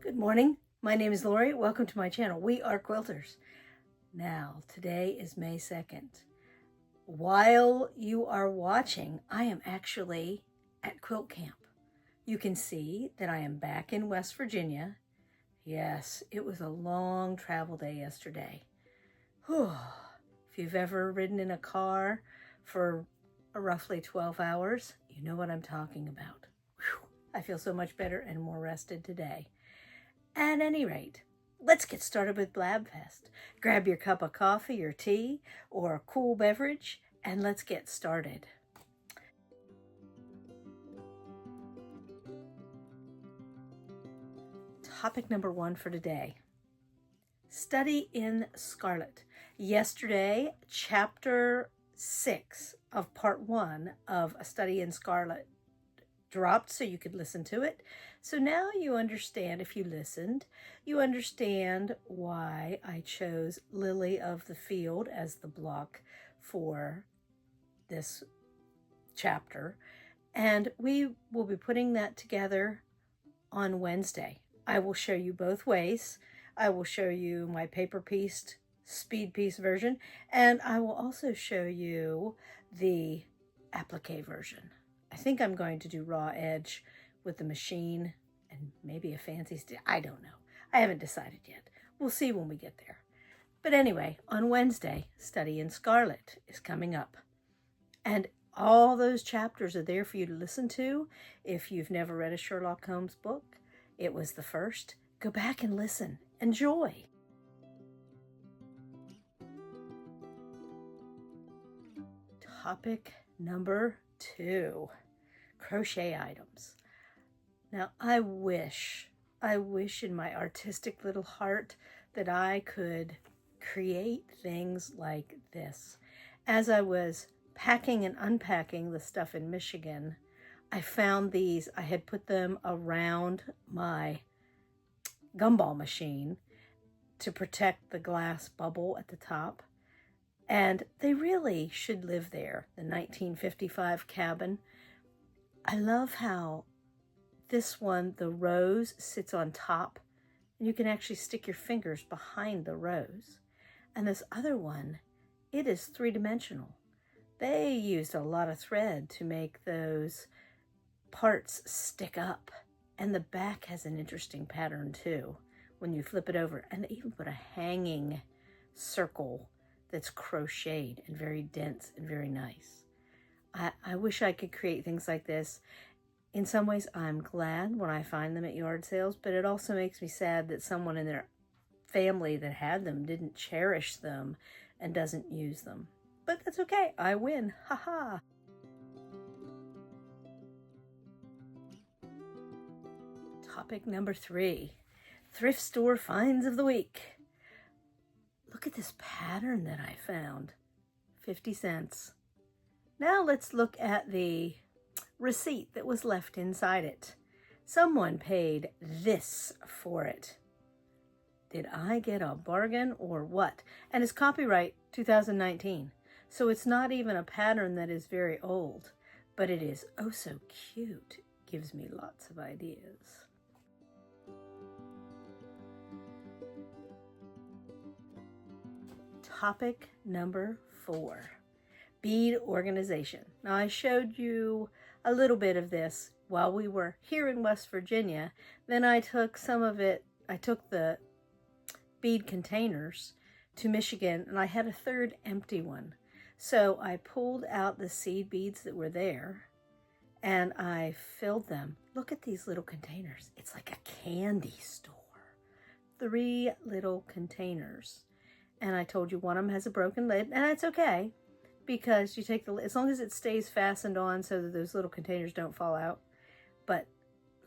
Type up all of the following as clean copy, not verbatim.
Good morning. My name is Lorrie. Welcome to my channel. We are quilters. Now, today is May 2nd. While you are watching, I am actually at quilt camp. You can see that I am back in West Virginia. Yes, it was a long travel day yesterday. Whew. If you've ever ridden in a car for roughly 12 hours, you know what I'm talking about. Whew. I feel so much better and more rested today. At any rate, let's get started with Blabfest. Grab your cup of coffee or tea or a cool beverage and let's get started. Topic number 1 for today. Study in Scarlet. Yesterday, chapter 6 of part 1 of A Study in Scarlet dropped so you could listen to it. So now you understand, if you listened, you understand why I chose Lily of the Field as the block for this chapter. And we will be putting that together on Wednesday. I will show you both ways. I will show you my paper pieced speed piece version, and I will also show you the applique version. I think I'm going to do raw edge with the machine and maybe a fancy stitch. I don't know. I haven't decided yet. We'll see when we get there. But anyway, on Wednesday, Study in Scarlet is coming up. And all those chapters are there for you to listen to. If you've never read a Sherlock Holmes book, it was the first. Go back and listen. Enjoy. Topic number 2. Crochet items. Now, I wish in my artistic little heart that I could create things like this. As I was packing and unpacking the stuff in Michigan, I found these. I had put them around my gumball machine to protect the glass bubble at the top. And they really should live there, the 1955 cabin. I love how this one, the rose, sits on top, and you can actually stick your fingers behind the rose. And this other one, it is 3-dimensional. They used a lot of thread to make those parts stick up. And the back has an interesting pattern too, when you flip it over. And they even put a hanging circle that's crocheted and very dense and very nice. I wish I could create things like this. In some ways, I'm glad when I find them at yard sales, but it also makes me sad that someone in their family that had them didn't cherish them and doesn't use them. But that's okay. I win. Ha ha. Topic number 3. Thrift store finds of the week. Look at this pattern that I found. 50 cents. Now let's look at the receipt that was left inside it. Someone paid this for it. Did I get a bargain or what? And it's copyright 2019. So it's not even a pattern that is very old, but it is oh so cute. Gives me lots of ideas. Topic number 4. Bead organization. Now, I showed you a little bit of this while we were here in West Virginia. Then I took some of it, I took the bead containers to Michigan, and I had a third empty one. So I pulled out the seed beads that were there, and I filled them. Look at these little containers. It's like a candy store. 3 little containers. And I told you one of them has a broken lid, and that's okay. Because you take the, as long as it stays fastened on so that those little containers don't fall out. But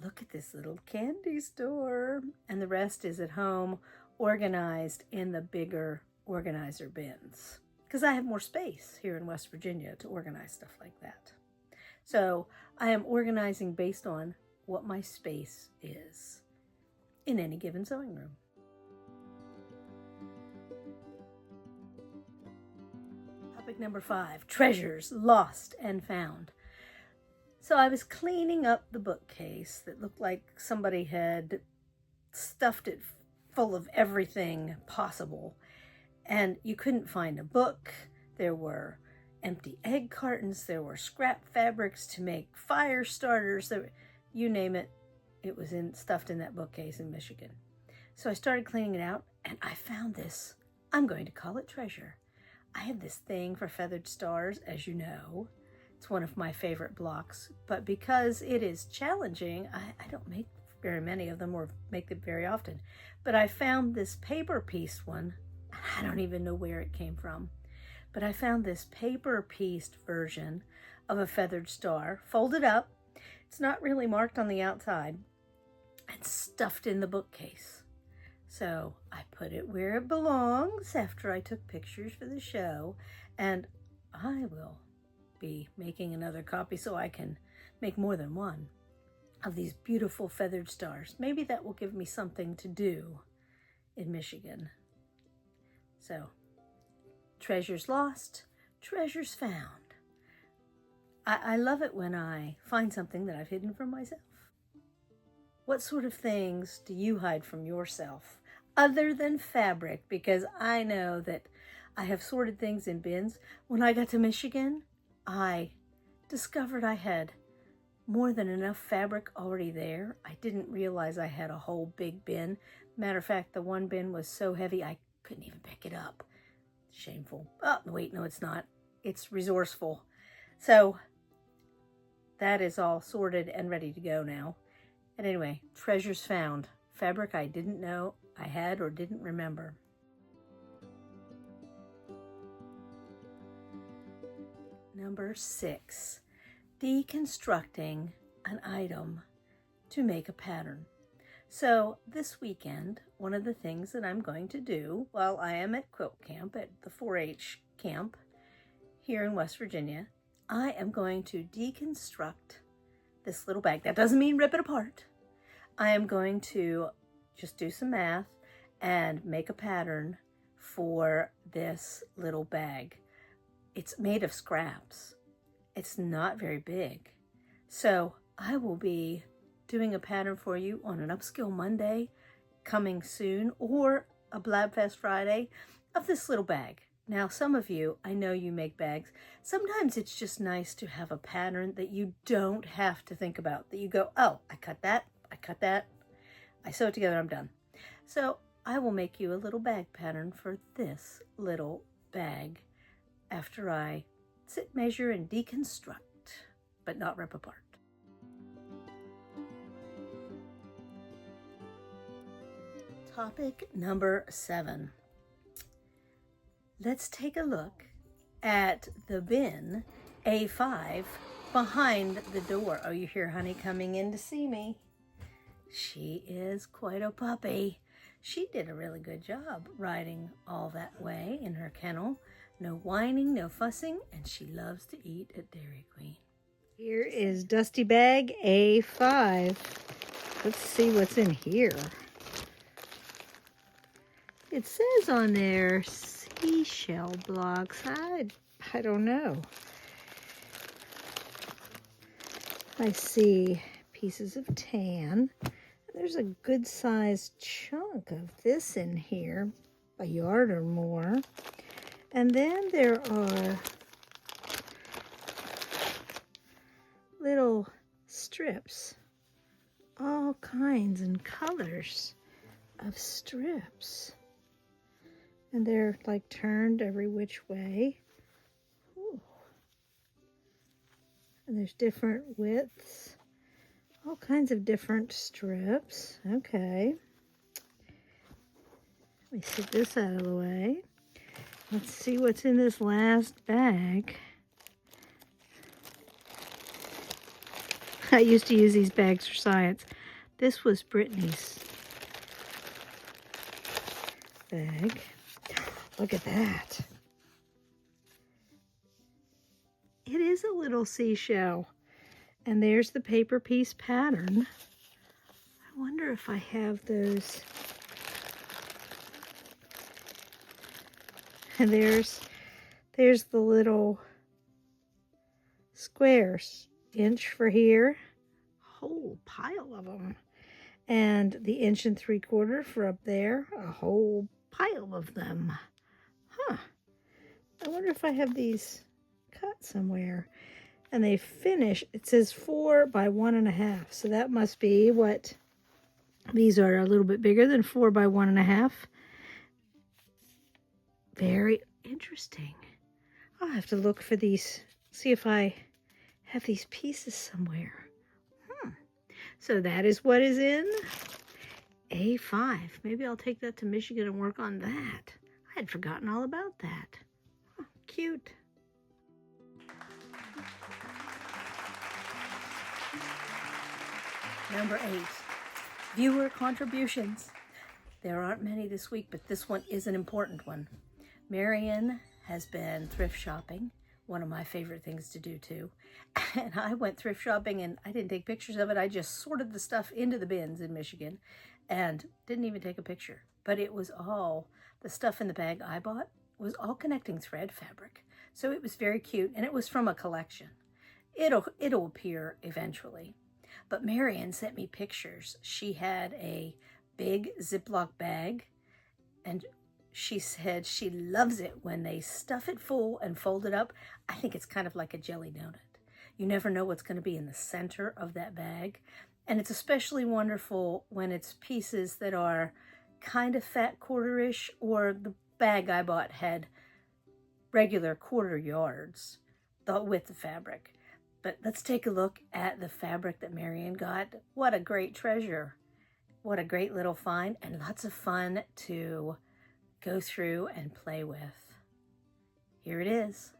look at this little candy store. And the rest is at home, organized in the bigger organizer bins. Because I have more space here in West Virginia to organize stuff like that. So I am organizing based on what my space is in any given sewing room. Topic number 5, treasures lost and found. So I was cleaning up the bookcase that looked like somebody had stuffed it full of everything possible. And you couldn't find a book. There were empty egg cartons. There were scrap fabrics to make fire starters. You name it, it was stuffed in that bookcase in Michigan. So I started cleaning it out, and I found this. I'm going to call it treasure. I have this thing for feathered stars, as you know. It's one of my favorite blocks, but because it is challenging, I don't make very many of them or make them very often. But I found this paper piece one. I don't even know where it came from, but I found this paper pieced version of a feathered star, folded up. It's not really marked on the outside, and stuffed in the bookcase. So I put it where it belongs after I took pictures for the show, and I will be making another copy so I can make more than one of these beautiful feathered stars. Maybe that will give me something to do in Michigan. So, treasures lost, treasures found. I love it when I find something that I've hidden from myself. What sort of things do you hide from yourself other than fabric? Because I know that I have sorted things in bins. When I got to Michigan, I discovered I had more than enough fabric already there. I didn't realize I had a whole big bin. Matter of fact, the one bin was so heavy I couldn't even pick it up. Shameful. Oh, wait, no, it's not. It's resourceful. So that is all sorted and ready to go now. And anyway, treasures found. Fabric I didn't know I had or didn't remember. Number 6, deconstructing an item to make a pattern. So this weekend, one of the things that I'm going to do while I am at quilt camp, at the 4-H camp here in West Virginia, I am going to deconstruct this little bag. That doesn't mean rip it apart. I am going to just do some math and make a pattern for this little bag. It's made of scraps. It's not very big. So I will be doing a pattern for you on an Upskill Monday coming soon, or a Blabfest Friday of this little bag. Now, some of you, I know you make bags. Sometimes it's just nice to have a pattern that you don't have to think about, that you go, oh, I cut that, I sew it together, I'm done. So I will make you a little bag pattern for this little bag after I sit, measure, and deconstruct, but not rip apart. Topic number 7. Let's take a look at the bin A5 behind the door. Oh, you hear Honey coming in to see me. She is quite a puppy. She did a really good job riding all that way in her kennel. No whining, no fussing, and she loves to eat at Dairy Queen. Here is Dusty Bag A5. Let's see what's in here. It says on there seashell blocks. I don't know. I see pieces of tan. There's a good sized chunk of this in here, a yard or more. And then there are little strips, all kinds and colors of strips. And they're like turned every which way. Ooh. And there's different widths, all kinds of different strips. Okay. Let me set this out of the way. Let's see what's in this last bag. I used to use these bags for science. This was Brittany's bag. Look at that. It is a little seashell. And there's the paper piece pattern. I wonder if I have those. And there's the little squares. Inch for here. A whole pile of them. And the 1 3/4 for up there, a whole pile of them. Huh. I wonder if I have these cut somewhere. And they finish, it says 4 by 1.5. So that must be what, these are a little bit bigger than 4 by 1.5. Very interesting. I'll have to look for these, see if I have these pieces somewhere. So that is what is in A5. Maybe I'll take that to Michigan and work on that. I had forgotten all about that. Oh, cute. Number 8, viewer contributions. There aren't many this week, but this one is an important one. Marion has been thrift shopping, one of my favorite things to do too. And I went thrift shopping and I didn't take pictures of it. I just sorted the stuff into the bins in Michigan and didn't even take a picture. But it was all, the stuff in the bag I bought was all connecting thread fabric. So it was very cute, and it was from a collection. It'll appear eventually. But Marion sent me pictures. She had a big Ziploc bag, and she said she loves it when they stuff it full and fold it up. I think it's kind of like a jelly donut. You never know what's going to be in the center of that bag. And it's especially wonderful when it's pieces that are kind of fat quarter-ish, or the bag I bought had regular quarter yards with the fabric. But let's take a look at the fabric that Marion got. What a great treasure. What a great little find, and lots of fun to go through and play with. Here it is.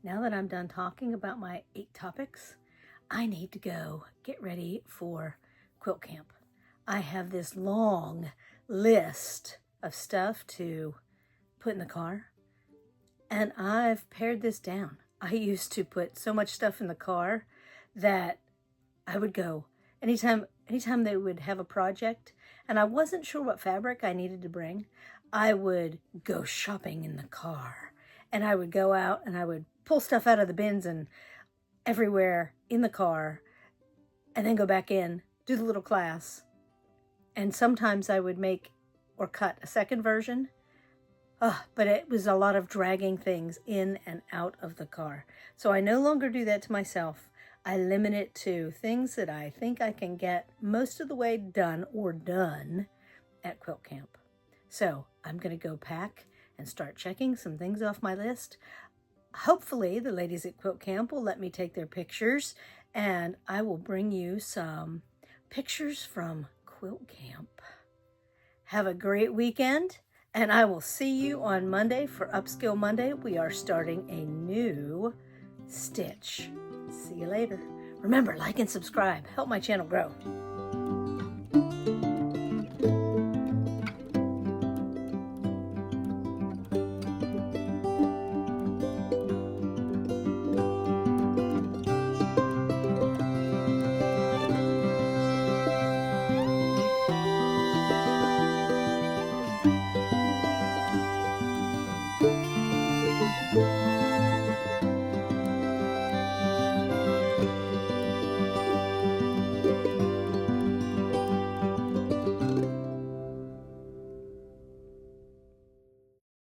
Now that I'm done talking about my 8 topics, I need to go get ready for quilt camp. I have this long list of stuff to put in the car, and I've pared this down. I used to put so much stuff in the car that I would go anytime they would have a project and I wasn't sure what fabric I needed to bring, I would go shopping in the car, and I would go out and I would pull stuff out of the bins and everywhere in the car, and then go back in, do the little class. And sometimes I would make or cut a second version. But it was a lot of dragging things in and out of the car. So I no longer do that to myself. I limit it to things that I think I can get most of the way done at quilt camp. So I'm going to go pack and start checking some things off my list. Hopefully the ladies at quilt camp will let me take their pictures, and I will bring you some pictures from quilt camp. Have a great weekend. And I will see you on Monday for Upskill Monday. We are starting a new stitch. See you later. Remember, like and subscribe. Help my channel grow.